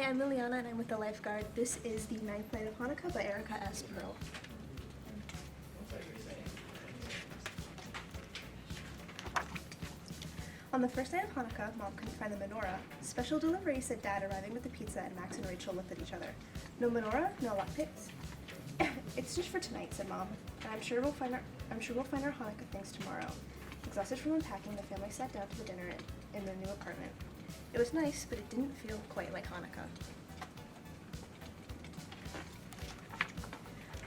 Hi, I'm Liliana and I'm with the Lifeguard. This is the Ninth Night of Hanukkah by Erica S. Pearl. On the first night of Hanukkah, Mom couldn't find the menorah. Special delivery, said Dad, arriving with the pizza, and Max and Rachel looked at each other. No menorah? No latkes? It's just for tonight, said Mom, and I'm sure we'll find our Hanukkah things tomorrow. Exhausted from unpacking, the family sat down to the dinner in their new apartment. It was nice, but it didn't feel quite like Hanukkah.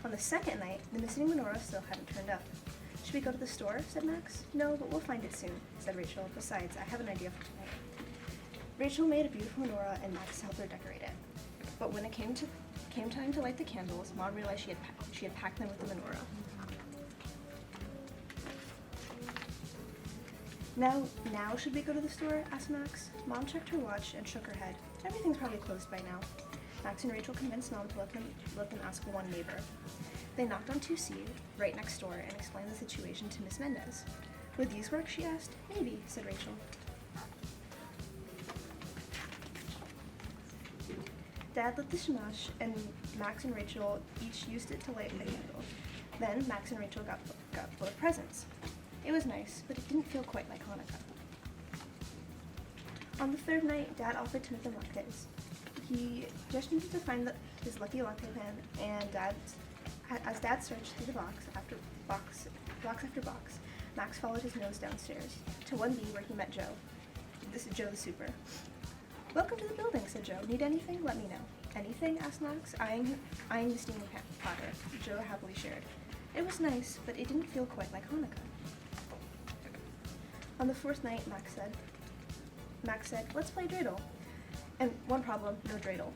On the second night, the missing menorah still hadn't turned up. Should we go to the store? Said Max. No, but we'll find it soon, said Rachel. Besides, I have an idea for tonight. Rachel made a beautiful menorah and Max helped her decorate it. But when it came time to light the candles, Mom realized she had packed them with the menorah. Now should we go to the store? Asked Max. Mom checked her watch and shook her head. Everything's probably closed by now. Max and Rachel convinced Mom to let them ask one neighbor. They knocked on 2C, right next door, and explained the situation to Miss Mendez. Would these work? She asked. Maybe, said Rachel. Dad lit the shamash, and Max and Rachel each used it to light a candle. Then Max and Rachel got full of presents. It was nice, but it didn't feel quite like Hanukkah. On the third night, Dad offered to make them latkes. He just needed to find his lucky latte pan, and as Dad searched through the box after box, Max followed his nose downstairs to 1B where he met Joe. This is Joe the Super. Welcome to the building, said Joe. Need anything? Let me know. Anything? Asked Max, eyeing the steaming platter. Joe happily shared. It was nice, but it didn't feel quite like Hanukkah. On the fourth night, Max said, let's play dreidel. And one problem, no dreidel.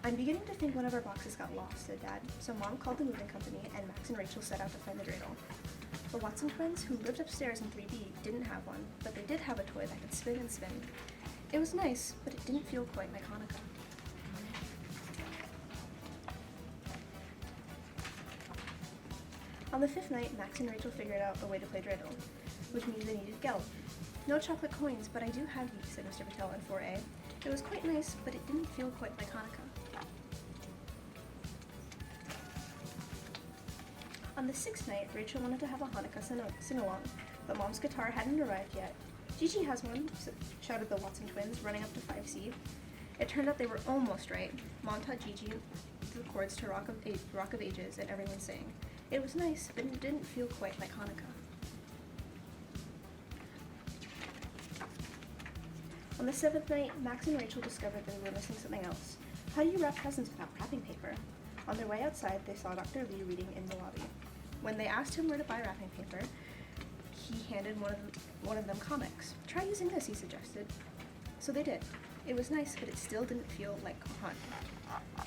I'm beginning to think one of our boxes got lost, said Dad. So Mom called the moving company, and Max and Rachel set out to find the dreidel. The Watson twins, who lived upstairs in 3B, didn't have one, but they did have a toy that could spin and spin. It was nice, but it didn't feel quite like Hanukkah. On the fifth night, Max and Rachel figured out a way to play dreidel, which means they needed gelt. No chocolate coins, but I do have these, said Mr. Patel in 4A. It was quite nice, but it didn't feel quite like Hanukkah. On the sixth night, Rachel wanted to have a Hanukkah sing-along, but Mom's guitar hadn't arrived yet. Gigi has one, shouted the Watson twins, running up to 5C. It turned out they were almost right. Mom taught Gigi the chords to Rock of Ages, and everyone sang. It was nice, but it didn't feel quite like Hanukkah. On the seventh night, Max and Rachel discovered they were missing something else. How do you wrap presents without wrapping paper? On their way outside, they saw Dr. Lee reading in the lobby. When they asked him where to buy wrapping paper, he handed one of them comics. Try using this, he suggested. So they did. It was nice, but it still didn't feel like Hanukkah.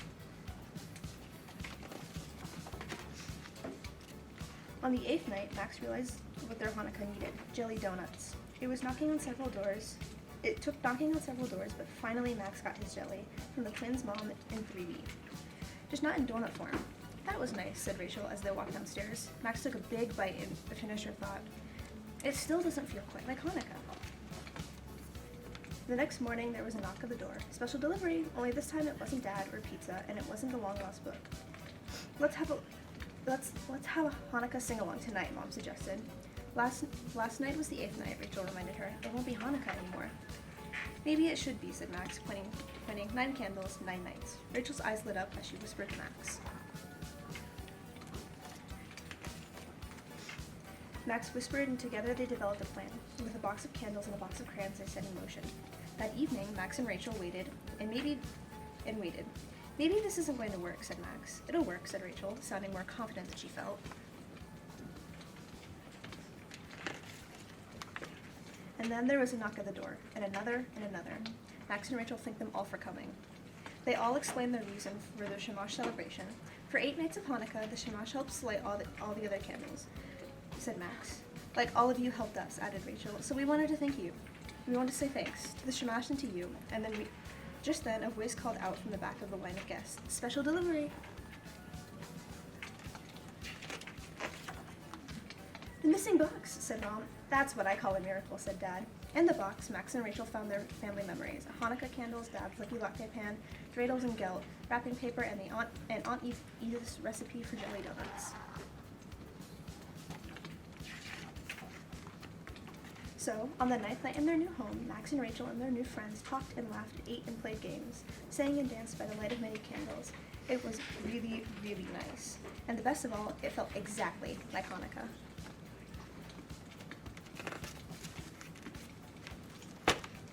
On the eighth night, Max realized what their Hanukkah needed: jelly donuts. It took knocking on several doors, but finally Max got his jelly from the twins' mom in 3B. Just not in donut form. That was nice, said Rachel as they walked downstairs. Max took a big bite and finished her thought. It still doesn't feel quite like Hanukkah. The next morning, there was a knock at the door. Special delivery, only this time it wasn't Dad or pizza, and it wasn't the long-lost book. Let's have a Hanukkah sing-along tonight, Mom suggested. Last night was the 8th night, Rachel reminded her. It won't be Hanukkah anymore. Maybe it should be, said Max, pointing 9 candles, 9 nights. Rachel's eyes lit up as she whispered to Max. Max whispered, and together they developed a plan. With a box of candles and a box of crayons, they set in motion. That evening, Max and Rachel waited. Maybe this isn't going to work, said Max. It'll work, said Rachel, sounding more confident than she felt. And then there was a knock at the door, and another, and another. Max and Rachel thanked them all for coming. They all explained their reason for their shamash celebration. For 8 nights of Hanukkah, the shamash helps light all the other candles, said Max. Like all of you helped us, added Rachel, so we wanted to thank you. We want to say thanks to the shamash and to you, and then just then a voice called out from the back of the line of guests, special delivery. The missing box, said Mom. That's what I call a miracle, said Dad. In the box, Max and Rachel found their family memories: Hanukkah candles, Dad's lucky latte pan, dreidels and gelt, wrapping paper, and Aunt Edith's recipe for jelly donuts. So, on the ninth night in their new home, Max and Rachel and their new friends talked and laughed, ate and played games, sang and danced by the light of many candles. It was really, really nice. And the best of all, it felt exactly like Hanukkah.